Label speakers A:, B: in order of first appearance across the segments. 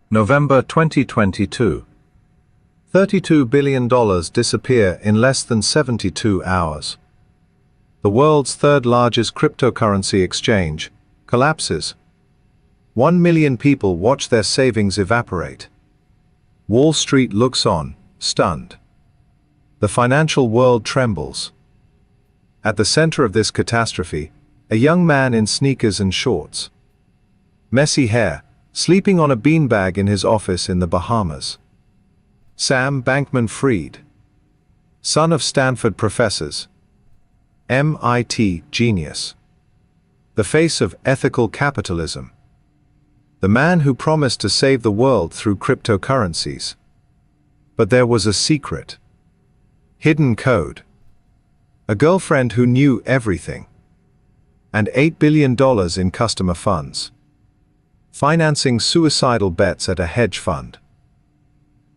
A: November 2022. $32 billion disappear in less than 72 hours. The world's third largest cryptocurrency exchange collapses. 1 million people watch their savings evaporate. Wall Street looks on, stunned. The financial world trembles. At the center of this catastrophe, a young man in sneakers and shorts. Messy hair, sleeping on a beanbag in his office in the Bahamas. Sam Bankman-Fried. Son of Stanford professors. MIT genius. The face of ethical capitalism. The man who promised to save the world through cryptocurrencies. But there was a secret. Hidden code. A girlfriend who knew everything. And $8 billion in customer funds. Financing suicidal bets at a hedge fund.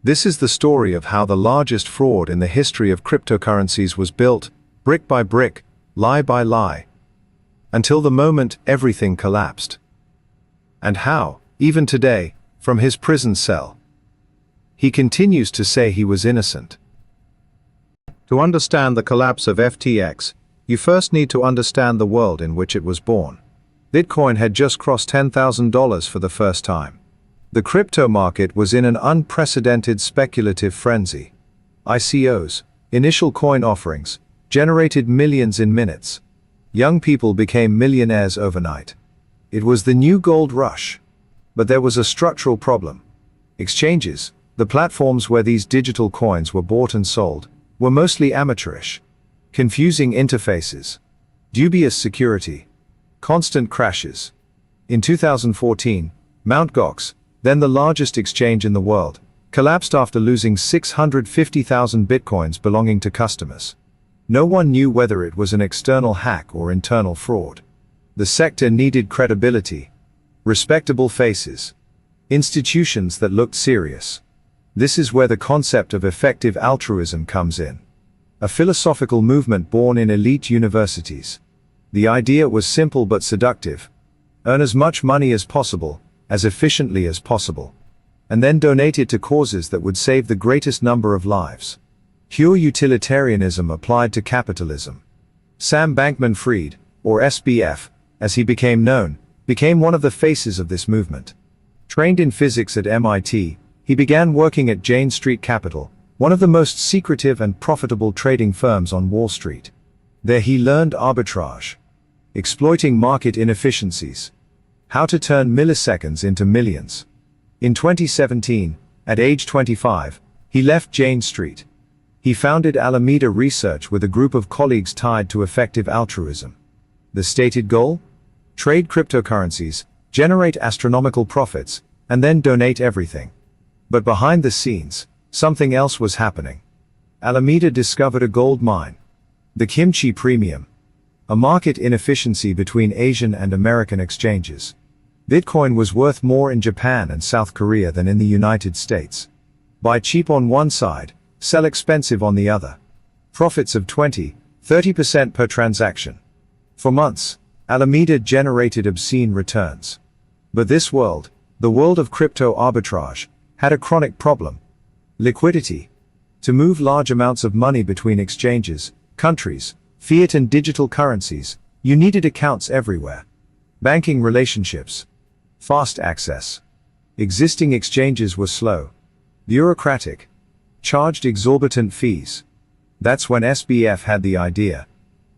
A: This is the story of how the largest fraud in the history of cryptocurrencies was built, brick by brick, lie by lie, until the moment everything collapsed. And how, even today, from his prison cell, he continues to say he was innocent. To understand the collapse of FTX, you first need to understand the world in which it was born. Bitcoin had just crossed $10,000 for the first time. The crypto market was in an unprecedented speculative frenzy. ICOs, initial coin offerings, generated millions in minutes. Young people became millionaires overnight. It was the new gold rush. But there was a structural problem. Exchanges, the platforms where these digital coins were bought and sold, were mostly amateurish. Confusing interfaces. Dubious security. Constant crashes. In 2014, Mt. Gox, then the largest exchange in the world, collapsed after losing 650,000 bitcoins belonging to customers. No one knew whether it was an external hack or internal fraud. The sector needed credibility. Respectable faces. Institutions that looked serious. This is where the concept of effective altruism comes in. A philosophical movement born in elite universities. The idea was simple but seductive. Earn as much money as possible, as efficiently as possible, and then donate it to causes that would save the greatest number of lives. Pure utilitarianism applied to capitalism. Sam Bankman-Fried, or SBF, as he became known, became one of the faces of this movement. Trained in physics at MIT, he began working at Jane Street Capital, one of the most secretive and profitable trading firms on Wall Street. There he learned arbitrage, exploiting market inefficiencies, how to turn milliseconds into millions. In 2017, at age 25, he left Jane Street. He founded Alameda Research with a group of colleagues tied to effective altruism. The stated goal? Trade cryptocurrencies, generate astronomical profits, and then donate everything. But behind the scenes, something else was happening. Alameda discovered a gold mine. The kimchi premium. A market inefficiency between Asian and American exchanges. Bitcoin was worth more in Japan and South Korea than in the United States. Buy cheap on one side, sell expensive on the other. Profits of 20–30% per transaction. For months, Alameda generated obscene returns. But this world, the world of crypto arbitrage, had a chronic problem. Liquidity. To move large amounts of money between exchanges, countries, fiat and digital currencies, you needed accounts everywhere. Banking relationships. Fast access. Existing exchanges were slow. Bureaucratic. Charged exorbitant fees. That's when SBF had the idea.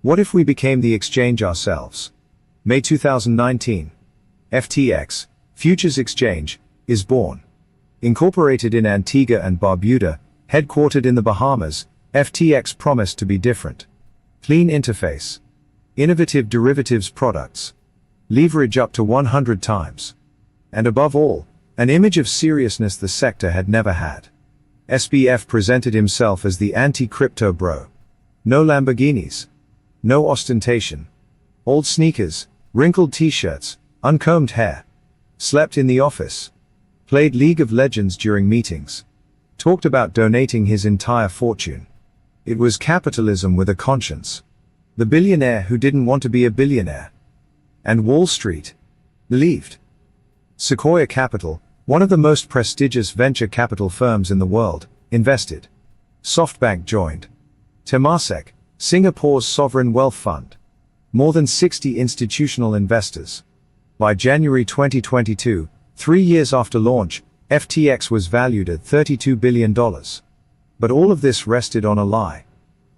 A: What if we became the exchange ourselves? May 2019. FTX, Futures Exchange, is born. Incorporated in Antigua and Barbuda, headquartered in the Bahamas, FTX promised to be different. Clean interface. Innovative derivatives products. Leverage up to 100 times. And above all, an image of seriousness the sector had never had. SBF presented himself as the anti-crypto bro. No Lamborghinis. No ostentation. Old sneakers, wrinkled t-shirts, uncombed hair. Slept in the office. Played League of Legends during meetings. Talked about donating his entire fortune. It was capitalism with a conscience. The billionaire who didn't want to be a billionaire. And Wall Street believed. Sequoia Capital,
B: One of the most prestigious venture capital firms in the world, invested. SoftBank joined. Temasek, Singapore's sovereign wealth fund. More than 60 institutional investors. By January 2022, 3 years after launch, FTX was valued at $32 billion. But all of this rested on a lie.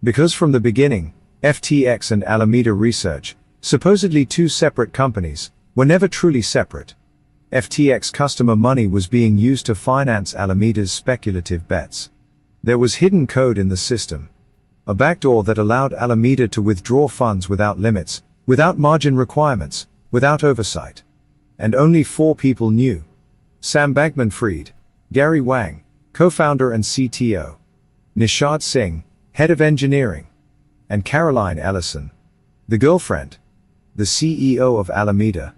B: Because from the beginning, FTX and Alameda Research, supposedly two separate companies, were never truly separate. FTX customer money was being used to finance Alameda's speculative bets. There was hidden code in the system. A backdoor that allowed Alameda to withdraw funds without limits, without margin requirements, without oversight. And only 4 people knew. Sam Bankman-Fried, Gary Wang, co-founder and CTO. Nishad Singh, head of engineering. And Caroline Ellison, the girlfriend, the CEO of Alameda.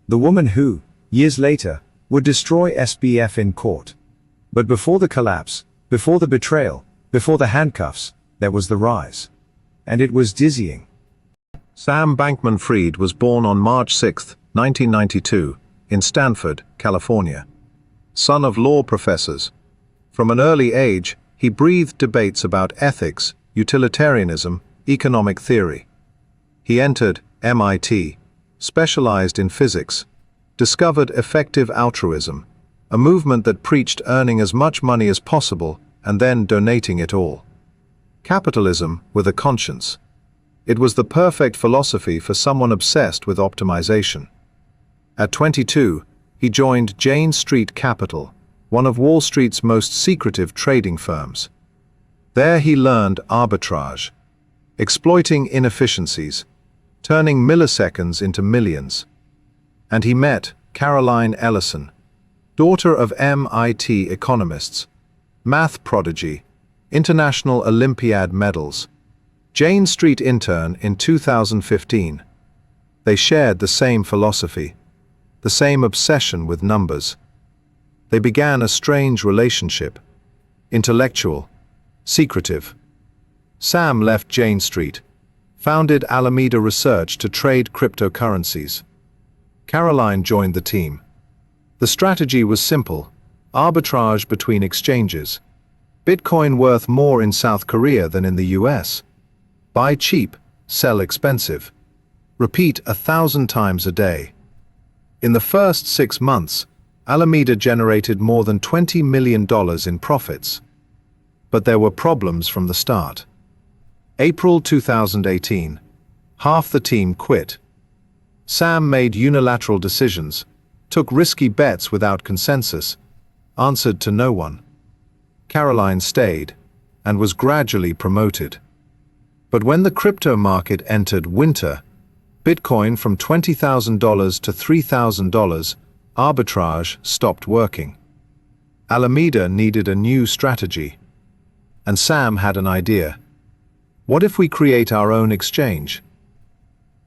B: The woman who, years later, would destroy SBF in court. But before the collapse, before the betrayal, before the handcuffs, there was the rise. And it was dizzying.
A: Sam Bankman-Fried was born on March 6, 1992, in Stanford, California. Son of law professors. From an early age, he breathed debates about ethics, utilitarianism, economic theory. He entered MIT, specialized in physics, discovered effective altruism, a movement that preached earning as much money as possible and then donating it all. Capitalism with a conscience. It was the perfect philosophy for someone obsessed with optimization. At 22, he joined Jane Street Capital, one of Wall Street's most secretive trading firms. There he learned arbitrage, exploiting inefficiencies, turning milliseconds into millions. And he met Caroline Ellison, daughter of MIT economists, math prodigy, international Olympiad medals, Jane Street intern in 2015. They shared the same philosophy, the same obsession with numbers. They began a strange relationship, intellectual, secretive. Sam left Jane Street, founded Alameda Research to trade cryptocurrencies. Caroline joined the team. The strategy was simple: arbitrage between exchanges. Bitcoin worth more in South Korea than in the US. Buy cheap, sell expensive. Repeat 1,000 times a day. In the first 6 months, Alameda generated more than $20 million in profits. But there were problems from the start. April 2018. Half the team quit. Sam made unilateral decisions, took risky bets without consensus, answered to no one. Caroline stayed, and was gradually promoted. But when the crypto market entered winter, Bitcoin from $20,000 to $3,000, arbitrage stopped working. Alameda needed a new strategy. And Sam had an idea. What if we create our own exchange?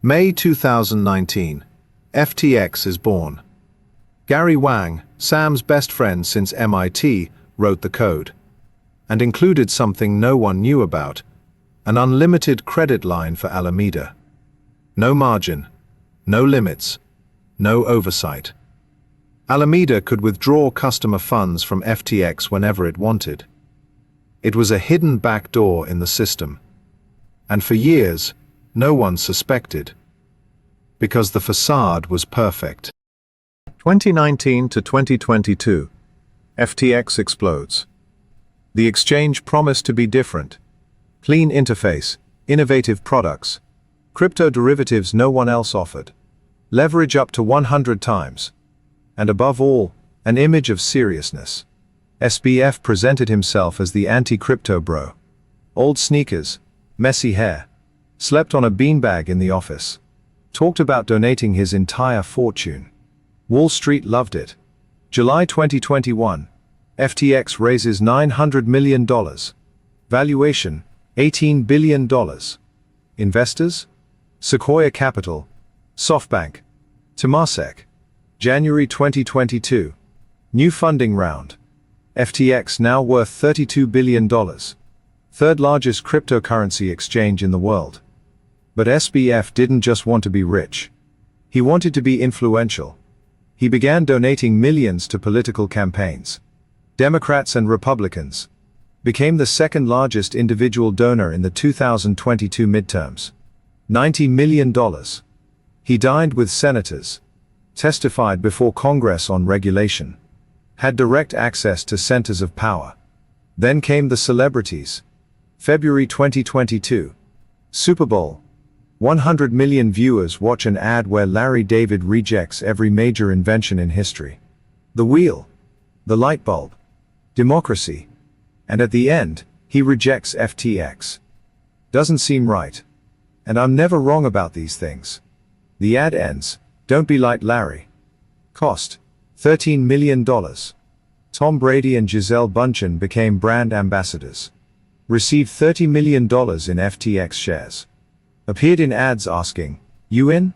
A: May 2019. FTX is born. Gary Wang, Sam's best friend since MIT, wrote the code. And included something no one knew about: an unlimited credit line for Alameda. No margin, no limits, no oversight. Alameda could withdraw customer funds from FTX whenever it wanted. It was a hidden backdoor in the system. And for years, no one suspected. Because the facade was perfect. 2019 to 2022. FTX explodes. The exchange promised to be different. Clean interface, innovative products, crypto derivatives no one else offered, leverage up to 100 times, and above all, an image of seriousness. SBF presented himself as the anti-crypto bro. Old sneakers, messy hair, slept on a beanbag in the office, talked about donating his entire fortune. Wall Street loved it. July 2021, FTX raises $900 million. Valuation, $18 billion. Investors? Sequoia Capital, SoftBank, Temasek. January 2022. New funding round. FTX now worth $32 billion. Third largest cryptocurrency exchange in the world. But SBF didn't just want to be rich. He wanted to be influential.
B: He began donating millions to political campaigns. Democrats and Republicans. Became the second largest individual donor in the 2022 midterms. $90 million. He dined with senators. Testified before Congress on regulation. Had direct access to centers of power. Then came the celebrities. February 2022. Super Bowl. 100 million viewers watch an ad where Larry David rejects every major invention in history. The wheel. The light bulb. Democracy. And at the end, he rejects FTX. Doesn't seem right. And I'm never wrong about these things. The ad ends, "Don't be like Larry." Cost, $13 million. Tom Brady and Gisele Bündchen became brand ambassadors. Received $30 million in FTX shares. Appeared in ads asking, "You in?"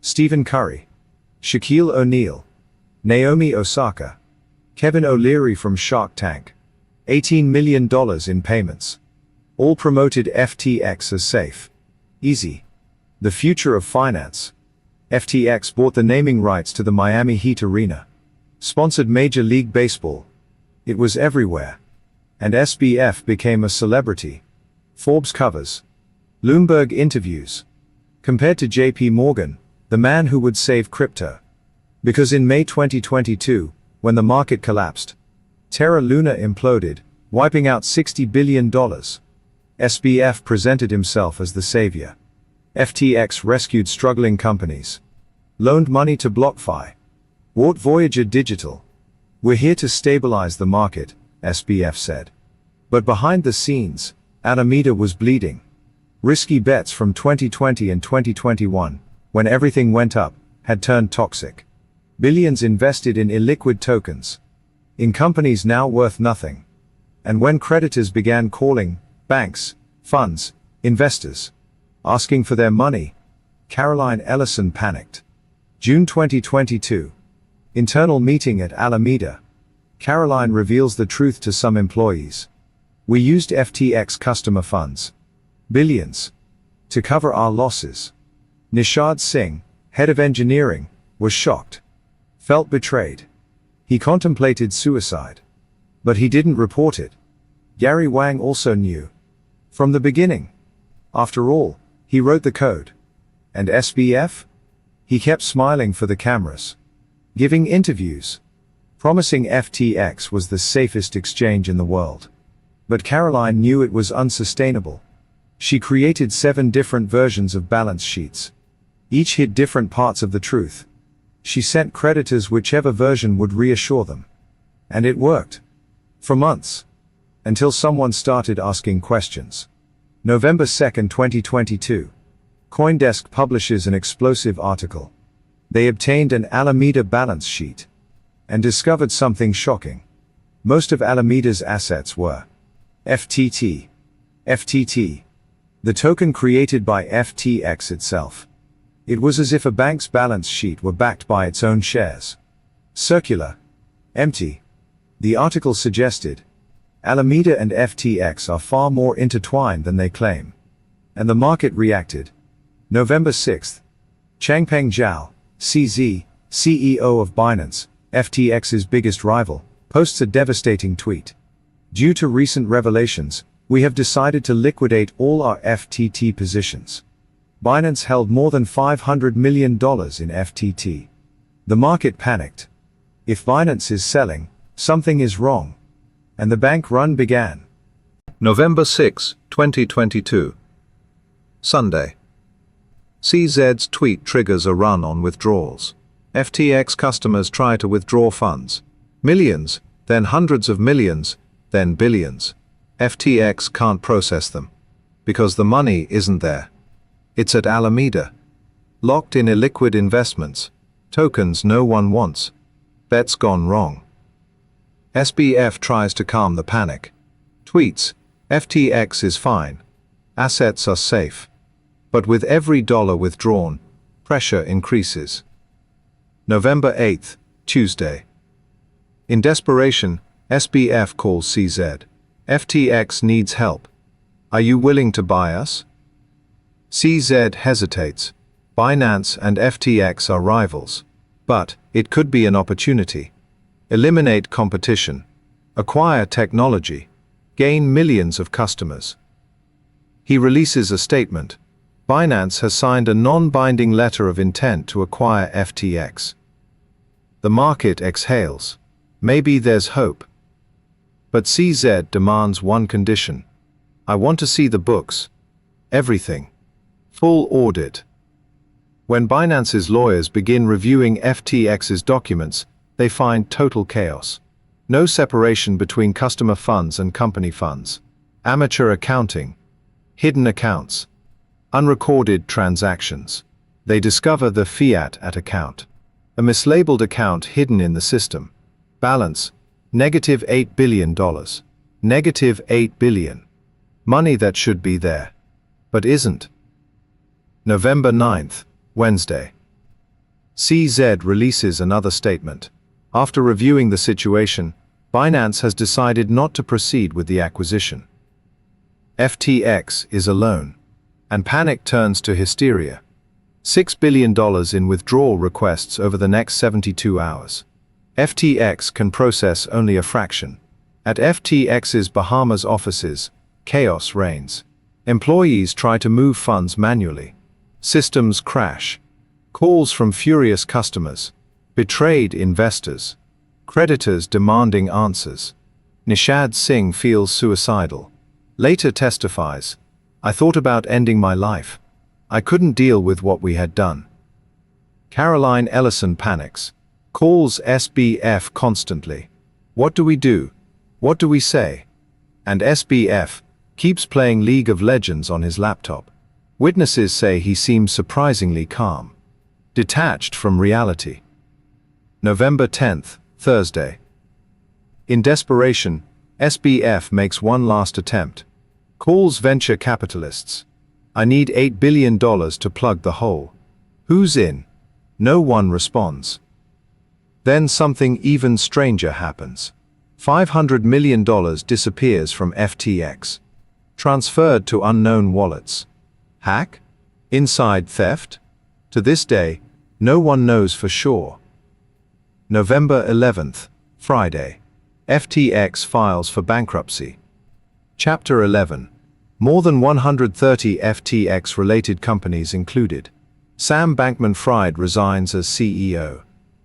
B: Stephen Curry. Shaquille O'Neal. Naomi Osaka. Kevin O'Leary from Shark Tank. $18 million in payments. All promoted FTX as safe. Easy. The future of finance. FTX bought the naming rights to the Miami Heat Arena. Sponsored Major League Baseball. It was everywhere. And SBF became a celebrity. Forbes covers. Bloomberg interviews. Compared to JP Morgan, the man who would save crypto. Because in May 2022, when the market collapsed, Terra Luna imploded, wiping out $60 billion. SBF presented himself as the savior. FTX rescued struggling companies. Loaned money to BlockFi. Bought Voyager Digital. "We're here to stabilize the market," SBF said. But behind the scenes, Alameda was bleeding. Risky bets from 2020 and 2021, when everything went up, had turned toxic. Billions invested in illiquid tokens. In companies now worth nothing. And when creditors began calling, banks, funds, investors, asking for their money, Caroline Ellison panicked. June 2022. Internal meeting at Alameda. Caroline reveals the truth to some employees. "We used FTX customer funds. Billions. To cover our losses." Nishad Singh, head of engineering, was shocked. Felt betrayed. He contemplated suicide. But he didn't report it. Gary Wang also knew. From the beginning. After all, he wrote the code. And SBF? He kept smiling for the cameras. Giving interviews. Promising FTX was the safest exchange in the world. But Caroline knew it was unsustainable. She created 7 different versions of balance sheets. Each hid different parts of the truth. She sent creditors whichever version would reassure them. And it worked. For months. Until someone started asking questions. November 2, 2022. CoinDesk publishes an explosive article. They obtained an Alameda balance sheet. And discovered something shocking. Most of Alameda's assets were FTT. FTT. The token created by FTX itself. It was as if a bank's balance sheet were backed by its own shares. Circular. Empty. The article suggested. Alameda and FTX are far more intertwined than they claim. And the market reacted. November 6. Changpeng Zhao, CZ, CEO of Binance, FTX's biggest rival, posts a devastating tweet. "Due to recent revelations, we have decided to liquidate all our FTT positions." Binance held more than $500 million in FTT. The market panicked. If Binance is selling, something is wrong. And the bank run began.
A: November 6, 2022. Sunday. CZ's tweet triggers a run on withdrawals. FTX customers try to withdraw funds. Millions, then hundreds of millions, then billions. FTX can't process them. Because the money isn't there. It's at Alameda. Locked in illiquid investments. Tokens no one wants. Bets gone wrong. SBF tries to calm the panic. Tweets, "FTX is fine. Assets are safe." But with every dollar withdrawn, pressure increases. November 8, Tuesday. In desperation, SBF calls CZ. "FTX needs help. Are you willing to buy us?" CZ hesitates. Binance and FTX are rivals. But it could be an opportunity. Eliminate competition. Acquire technology. Gain millions of customers. He releases a statement. Binance has signed a non-binding letter of intent to acquire FTX. The market exhales. Maybe there's hope. But CZ demands one condition. I want to see the books. Everything. Full audit. When Binance's lawyers begin reviewing FTX's documents, they find total chaos. No separation between customer funds and company funds. Amateur accounting. Hidden accounts. Unrecorded transactions. They discover the fiat at account. A mislabeled account hidden in the system. Balance, -$8 billion. -$8 billion. Money that should be there, but isn't. November 9th, Wednesday. CZ releases another statement. After reviewing the situation, Binance has decided not to proceed with the acquisition. FTX is alone, and panic turns to hysteria. $6 billion in withdrawal requests over the next 72 hours. FTX can process only a fraction. At FTX's Bahamas offices, chaos reigns. Employees try to move funds manually. Systems crash. Calls from furious customers. Betrayed investors. Creditors demanding answers. Nishad Singh feels suicidal. Later testifies, I thought about ending my life. I couldn't deal with what we had done. Caroline Ellison panics. Calls SBF constantly. What do we do? What do we say? And SBF keeps playing League of Legends on his laptop. Witnesses say he seems surprisingly calm. Detached from reality. November 10th, Thursday. In desperation, SBF makes one last attempt. Calls venture capitalists. I need $8 billion to plug the hole. Who's in? No one responds. Then something even stranger happens. $500 million disappears from FTX. Transferred to unknown wallets. Hack? Inside theft? To this day, no one knows for sure. November 11th, Friday. FTX files for bankruptcy. Chapter 11. More than 130 FTX-related companies included. Sam Bankman-Fried resigns as CEO.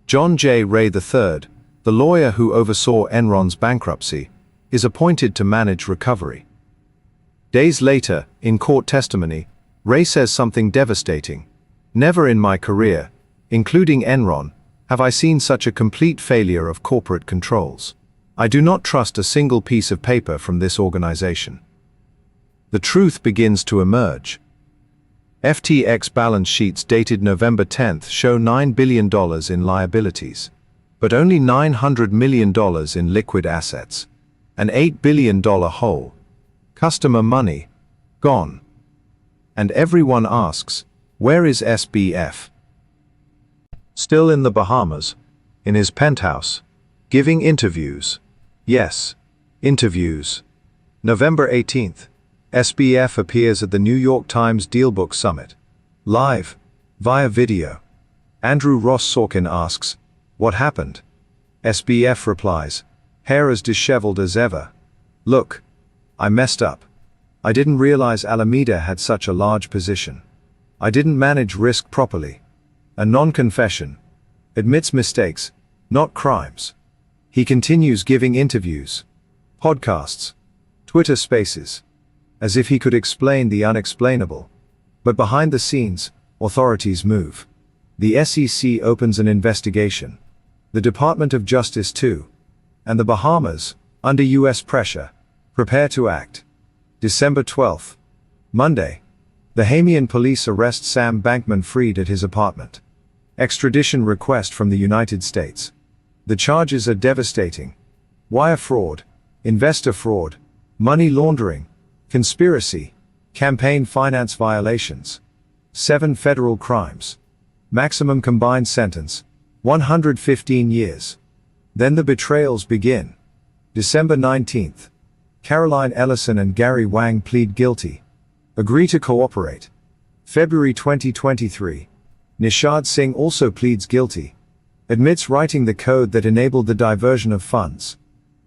A: John J. Ray III, the lawyer who oversaw Enron's bankruptcy, is appointed to manage recovery. Days later, in court testimony, Ray says something devastating. Never in my career, including Enron, have I seen such a complete failure of corporate controls. I do not trust a single piece of paper from this organization. The truth begins to emerge. FTX balance sheets dated November 10th show $9 billion in liabilities, but only $900 million in liquid assets. An $8 billion hole. Customer money. Gone. And everyone asks, where is SBF? Still in the Bahamas, in his penthouse, giving interviews. Yes, interviews. November 18th, SBF appears at the New York Times Dealbook Summit. Live, via video. Andrew Ross Sorkin asks, what happened? SBF replies, hair as disheveled as ever. Look, I messed up. I didn't realize Alameda had such a large position. I didn't manage risk properly. A non-confession. Admits mistakes, not crimes. He continues giving interviews, podcasts, Twitter spaces, as if he could explain the unexplainable. But behind the scenes, authorities move. The SEC opens an investigation. The Department of Justice too. And the Bahamas, under US pressure, prepare to act. December 12th. Monday. The Bahamian police arrest Sam Bankman-Fried at his apartment. Extradition request from the United States. The charges are devastating. Wire fraud, investor fraud, money laundering, conspiracy, campaign finance violations. 7 federal crimes. Maximum combined sentence, 115 years. Then the betrayals begin. December 19th. Caroline Ellison and Gary Wang plead guilty. Agree to cooperate. February 2023. Nishad Singh also pleads guilty.
B: admits writing the code that enabled the diversion of funds.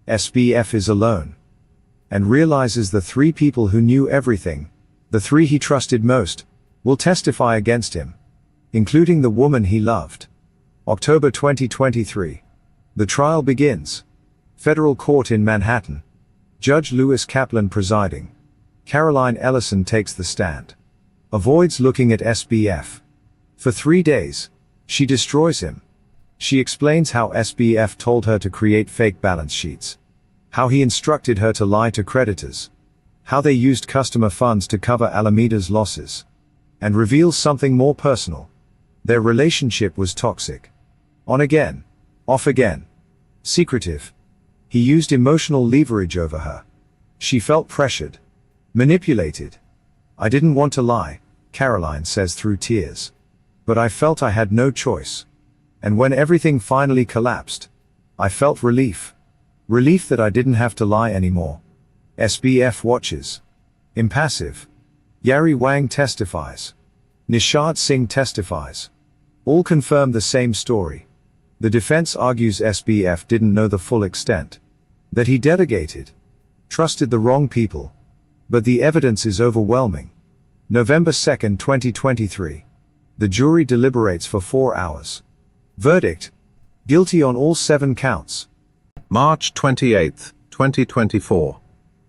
B: SBF is alone. And realizes the three people who knew everything, the three he trusted most, will testify against him, including the woman he loved. October 2023. The trial begins. Federal Court in Manhattan. Judge Lewis Kaplan presiding. Caroline Ellison takes the stand. Avoids looking at SBF. For 3 days, she destroys him. She explains how SBF told her to create fake balance sheets. How he instructed her to lie to creditors. How they used customer funds to cover Alameda's losses. And reveals something more personal. Their relationship was toxic. On again. Off again. Secretive. He used emotional leverage over her. She felt pressured. Manipulated. I didn't want to lie, Caroline says through tears. But I felt I had no choice. And when everything finally collapsed, I felt relief. Relief that I didn't have to lie anymore. SBF watches. Impassive. Yari Wang testifies. Nishad Singh testifies. All confirm the same story. The defense argues SBF didn't know the full extent. That he delegated. Trusted the wrong people. But the evidence is overwhelming. November 2, 2023. The jury deliberates for 4 hours. Verdict. Guilty on all 7 counts.
A: March 28, 2024.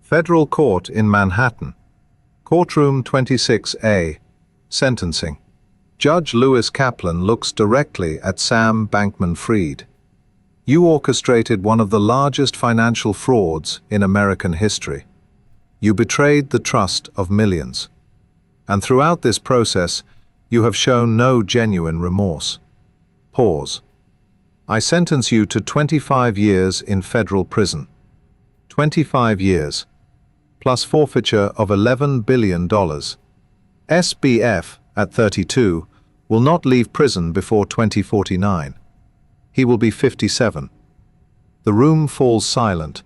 A: Federal Court in Manhattan. Courtroom 26A. Sentencing. Judge Lewis Kaplan looks directly at Sam Bankman-Fried. You orchestrated one of the largest financial frauds in American history. You betrayed the trust of millions. And throughout this process, you have shown no genuine remorse. Pause. I sentence you to 25 years in federal prison. 25 years. Plus forfeiture of $11 billion. SBF, at 32, will not leave prison before 2049. He will be 57. The room falls silent.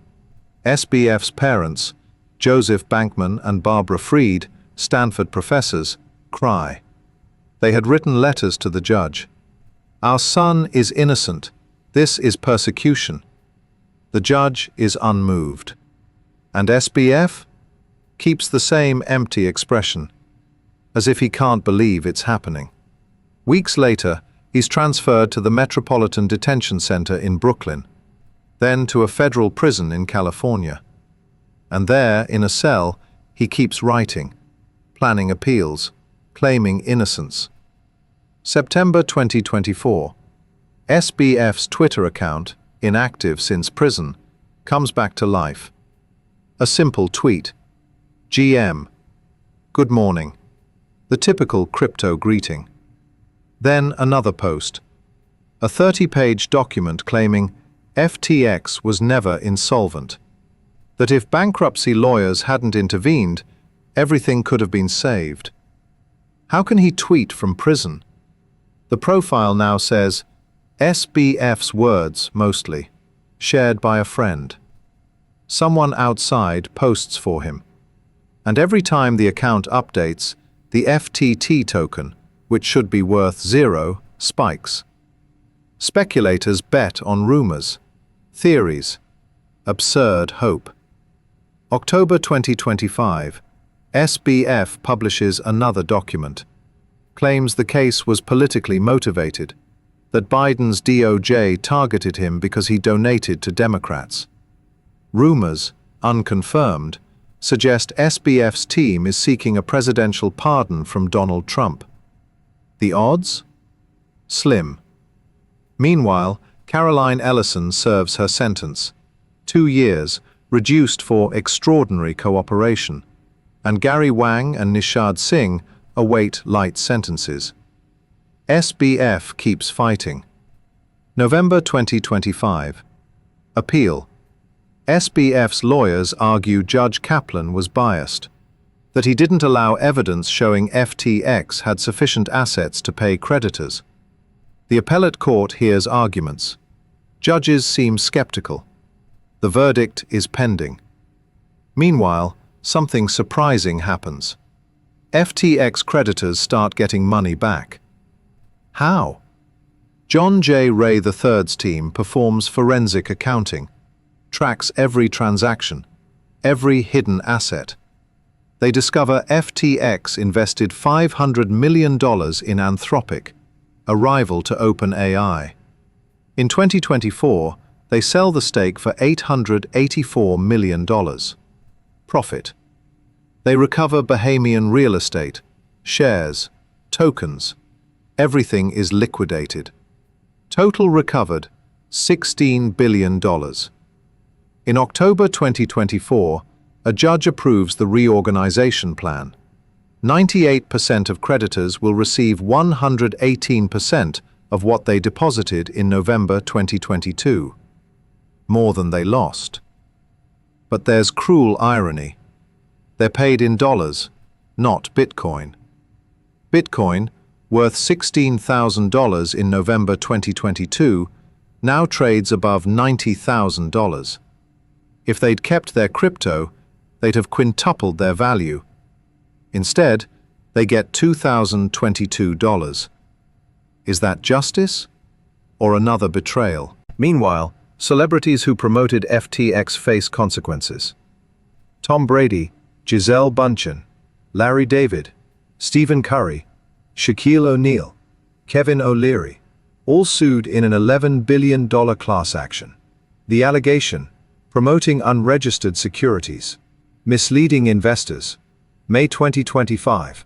A: SBF's parents, Joseph Bankman and Barbara Fried, Stanford professors, cry. They had written letters to the judge. Our son is innocent. This is persecution. The judge is unmoved. And SBF keeps the same empty expression, as if he can't believe it's happening. Weeks later, he's transferred to the Metropolitan Detention Center in Brooklyn, then to a federal prison in California. And there, in a cell, he keeps writing, planning appeals, claiming innocence. September 2024. SBF's Twitter account, inactive since prison, comes back to life. A simple tweet. GM. Good morning. The typical crypto greeting. Then another post. A 30-page document claiming FTX was never insolvent. That if bankruptcy lawyers hadn't intervened, everything could have been saved. How can he tweet from prison? The profile now says, SBF's words, mostly, shared by a friend. Someone outside posts for him. And every time the account updates, the FTT token, which should be worth 0, spikes. Speculators bet on rumors, theories, absurd hope. October 2025, SBF publishes another document. Claims the case was politically motivated, that Biden's DOJ targeted him because he donated to Democrats. Rumors, unconfirmed, suggest SBF's team is seeking a presidential pardon from Donald Trump. The odds? Slim. Meanwhile, Caroline Ellison serves her sentence. 2 years, reduced for extraordinary cooperation, and Gary Wang and Nishad Singh await light sentences. SBF keeps fighting. November 2025. Appeal. SBF's lawyers argue Judge Kaplan was biased, that he didn't allow evidence showing FTX had sufficient assets to pay creditors. The appellate court hears arguments. Judges seem skeptical. The verdict is pending. Meanwhile, something surprising happens. FTX creditors start getting money back. How? John J. Ray III's team performs forensic accounting, tracks every transaction, every hidden asset. They discover FTX invested $500 million in Anthropic, a rival to OpenAI. In 2024, they sell the stake for $884 million. Profit. They recover Bahamian real estate, shares, tokens. Everything is liquidated. Total recovered, $16 billion. In October 2024, a judge approves the reorganization plan. 98% of creditors will receive 118% of what they deposited in November 2022. More than they lost. But there's cruel irony. They're paid in dollars, not Bitcoin. Bitcoin, worth $16,000 in November 2022, now trades above $90,000. If they'd kept their crypto, they'd have quintupled their value. Instead, they get $2,022. Is that justice? Or another betrayal? Meanwhile, celebrities who promoted FTX face consequences. Tom Brady, Gisele Bündchen, Larry David, Stephen Curry, Shaquille O'Neal, Kevin O'Leary, all sued in an $11 billion class action. The allegation: promoting unregistered securities, misleading investors. May 2025.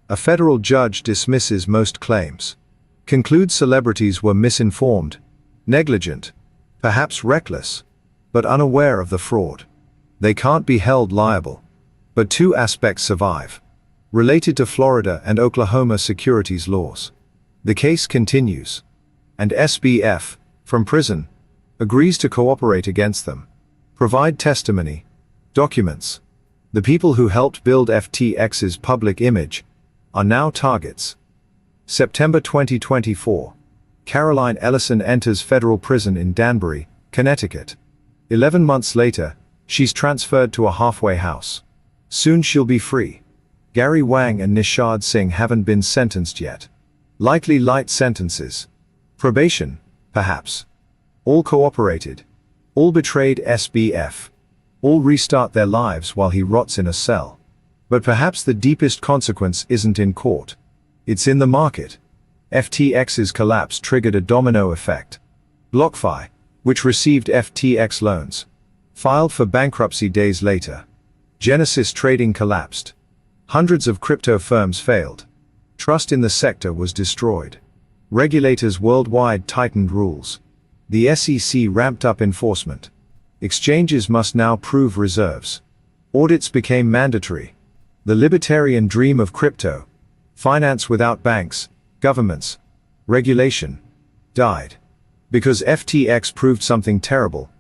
A: A federal judge dismisses most claims. Concludes celebrities were misinformed, negligent, perhaps reckless, but unaware of the fraud. They can't be held liable. But two aspects survive, related to Florida and Oklahoma securities laws. The case continues, and SBF, from prison, agrees to cooperate against them, provide testimony, documents. The people who helped build FTX's public image are now targets. September 2024. Caroline Ellison enters federal prison in Danbury, Connecticut. 11 months later, she's transferred to a halfway house. Soon she'll be free. Gary Wang and Nishad Singh haven't been sentenced yet. Likely light sentences. Probation, perhaps. All cooperated. All betrayed SBF. All restart their lives while he rots in a cell. But perhaps the deepest consequence isn't in court. It's in the market. FTX's collapse triggered a domino effect. BlockFi, which received FTX loans, filed for bankruptcy days later. Genesis Trading collapsed. Hundreds of crypto firms failed. Trust in the sector was destroyed. Regulators worldwide tightened rules. The SEC ramped up enforcement. Exchanges must now prove reserves. Audits became mandatory. The libertarian dream of crypto, finance without banks, governments, regulation, died. Because FTX proved something terrible.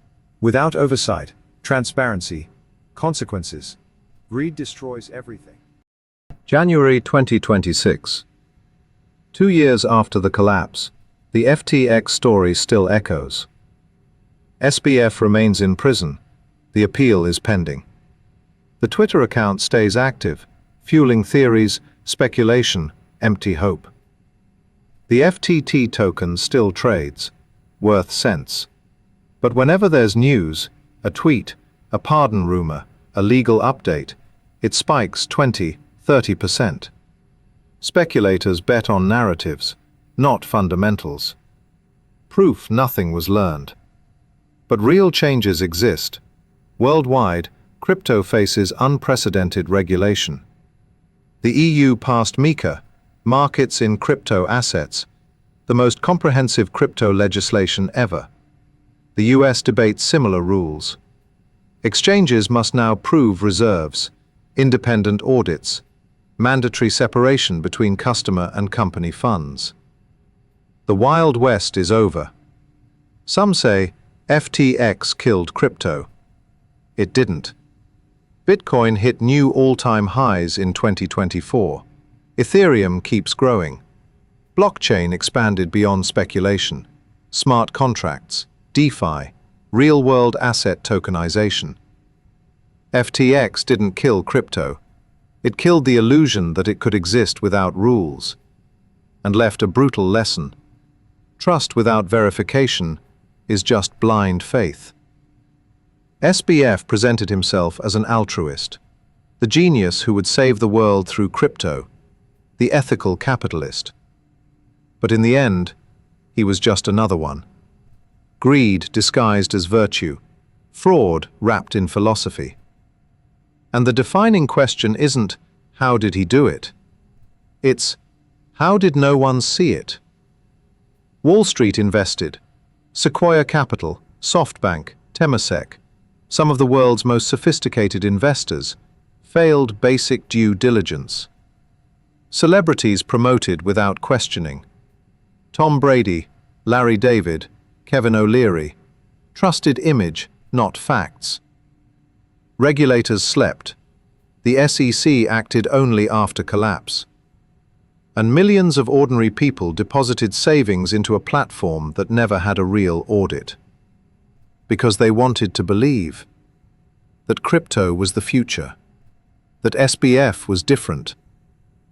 A: Without oversight, transparency, consequences. Greed destroys everything. January 2026. 2 years after the collapse, the FTX story still echoes. SBF remains in prison. The appeal is pending. The Twitter account stays active, fueling theories, speculation, empty hope. The FTT token still trades, worth cents. But whenever there's news, a tweet, a pardon rumor, a legal update, it spikes 20–30%. Speculators bet on narratives, not fundamentals. Proof nothing was learned. But real changes exist. Worldwide, crypto faces unprecedented regulation. The EU passed MiCA, Markets in Crypto Assets, the most comprehensive crypto legislation ever. The US debates similar rules. Exchanges must now prove reserves, independent audits, mandatory separation between customer and company funds. The Wild West is over. Some say FTX killed crypto. It didn't. Bitcoin hit new all-time highs in 2024. Ethereum keeps growing. Blockchain expanded beyond speculation. Smart contracts, DeFi, real-world asset tokenization. FTX didn't kill crypto. It killed the illusion that it could exist without rules, and left a brutal lesson. Trust without verification is just blind faith. SBF presented himself as an altruist, the genius who would save the world through crypto, the ethical capitalist. But in the end, he was just another one. Greed disguised as virtue, fraud wrapped in philosophy. And the defining question isn't, how did he do it? It's, how did no one see it? Wall Street invested. Sequoia Capital, SoftBank, Temasek, some of the world's most sophisticated investors, failed basic due diligence. Celebrities promoted without questioning. Tom Brady, Larry David, Kevin O'Leary, trusted image, not facts. Regulators slept. The SEC acted only after collapse. And millions of ordinary people deposited savings into a platform that never had a real audit. Because they wanted to believe that crypto was the future, that SBF was different,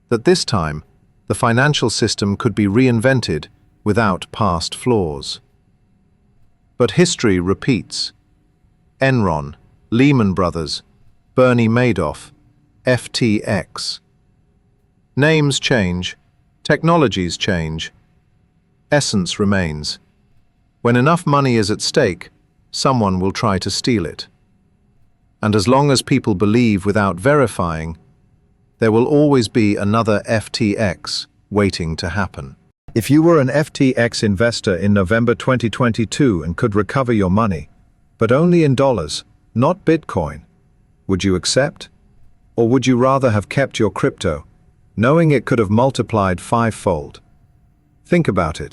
A: that this time the financial system could be reinvented without past flaws. But history repeats. Enron, Lehman Brothers, Bernie Madoff, FTX. Names change, technologies change, essence remains. When enough money is at stake, someone will try to steal it. And as long as people believe without verifying, there will always be another FTX waiting to happen. If you were an FTX investor in November 2022 and could recover your money, but only in dollars, not Bitcoin, would you accept? Or would you rather have kept your crypto, knowing it could have multiplied fivefold? Think about it.